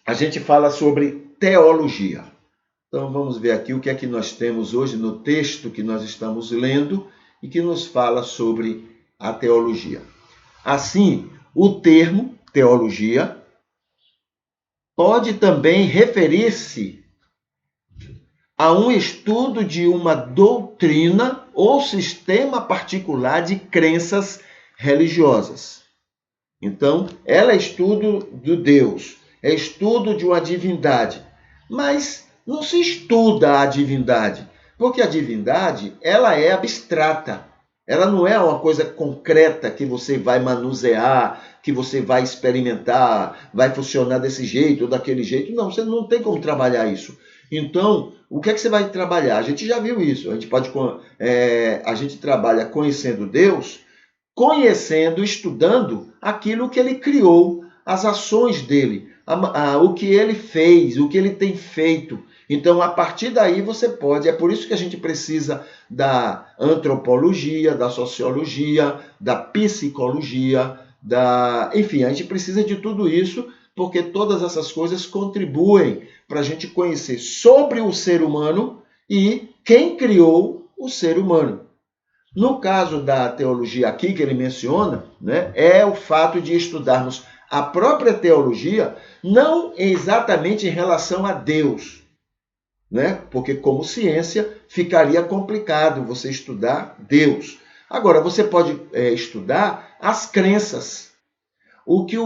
a gente fala sobre teologia. Então vamos ver aqui o que é que nós temos hoje no texto que nós estamos lendo e que nos fala sobre a teologia. Assim, o termo teologia pode também referir-se a um estudo de uma doutrina ou sistema particular de crenças religiosas. Então, ela é estudo de Deus, é estudo de uma divindade, mas não se estuda a divindade, porque a divindade, ela é abstrata. Ela não é uma coisa concreta que você vai manusear, que você vai experimentar, vai funcionar desse jeito ou daquele jeito. Não, você não tem como trabalhar isso. Então, o que é que você vai trabalhar? A gente já viu isso. A gente trabalha conhecendo Deus, conhecendo, estudando aquilo que ele criou, as ações dele, o que ele fez, o que ele tem feito. Então, a partir daí você pode, é por isso que a gente precisa da antropologia, da sociologia, da psicologia, enfim, a gente precisa de tudo isso, porque todas essas coisas contribuem para a gente conhecer sobre o ser humano e quem criou o ser humano. No caso da teologia aqui que ele menciona, né, é o fato de estudarmos a própria teologia, não exatamente em relação a Deus, né? Porque como ciência ficaria complicado você estudar Deus. Agora, você pode estudar as crenças, o que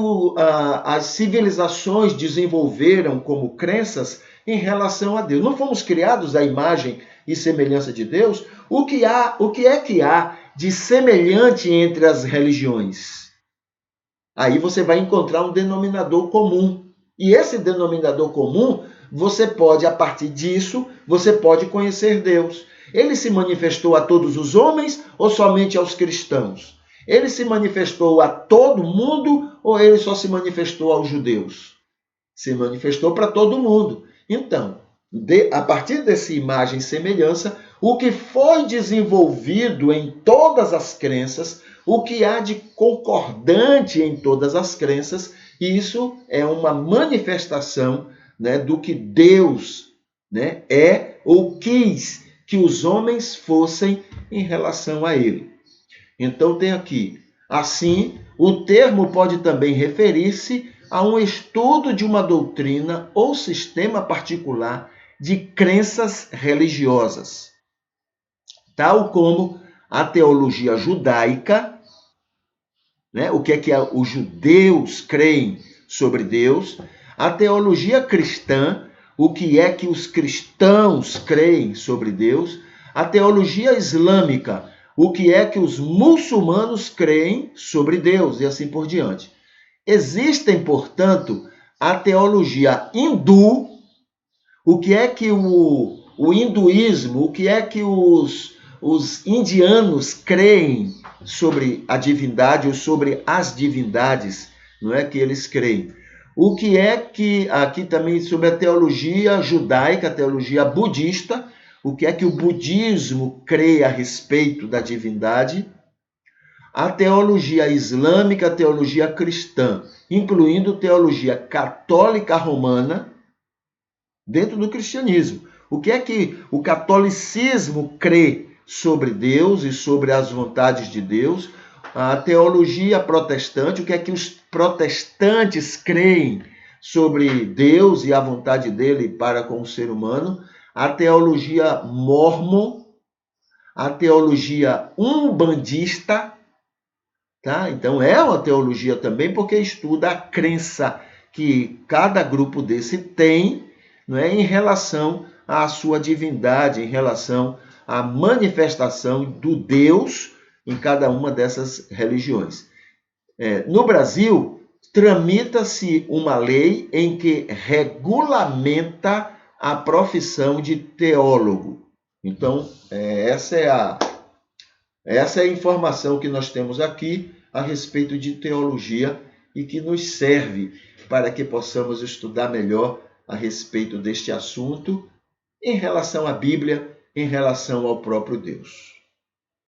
as civilizações desenvolveram como crenças em relação a Deus. Não fomos criados à imagem e semelhança de Deus? O que é que há de semelhante entre as religiões? Aí você vai encontrar um denominador comum. E esse denominador comum, você pode, a partir disso, você pode conhecer Deus. Ele se manifestou a todos os homens ou somente aos cristãos? Ele se manifestou a todo mundo ou ele só se manifestou aos judeus? Se manifestou para todo mundo. Então, a partir dessa imagem e semelhança, o que foi desenvolvido em todas as crenças, o que há de concordante em todas as crenças, isso é uma manifestação, né, do que Deus, né, é ou quis que os homens fossem em relação a ele. Então tem aqui, assim, o termo pode também referir-se a um estudo de uma doutrina ou sistema particular de crenças religiosas, tal como a teologia judaica, né? O que os judeus creem sobre Deus, a teologia cristã, o que é que os cristãos creem sobre Deus, a teologia islâmica, o que é que os muçulmanos creem sobre Deus e assim por diante. Existem, portanto, a teologia hindu, o que é que o hinduísmo, o que é que os indianos creem sobre a divindade ou sobre as divindades, não é que eles creem. O que é que, aqui também sobre a teologia judaica, a teologia budista, o que é que o budismo crê a respeito da divindade, a teologia islâmica, a teologia cristã, incluindo teologia católica romana, dentro do cristianismo. O que é que o catolicismo crê sobre Deus e sobre as vontades de Deus? A teologia protestante, o que é que os protestantes creem sobre Deus e a vontade dele para com o ser humano? A teologia mórmon, a teologia umbandista, tá? Então é uma teologia também porque estuda a crença que cada grupo desse tem, não é, em relação à sua divindade, em relação à manifestação do Deus em cada uma dessas religiões. No Brasil, tramita-se uma lei em que regulamenta a profissão de teólogo. Então, essa é a informação que nós temos aqui a respeito de teologia e que nos serve para que possamos estudar melhor a respeito deste assunto em relação à Bíblia, em relação ao próprio Deus.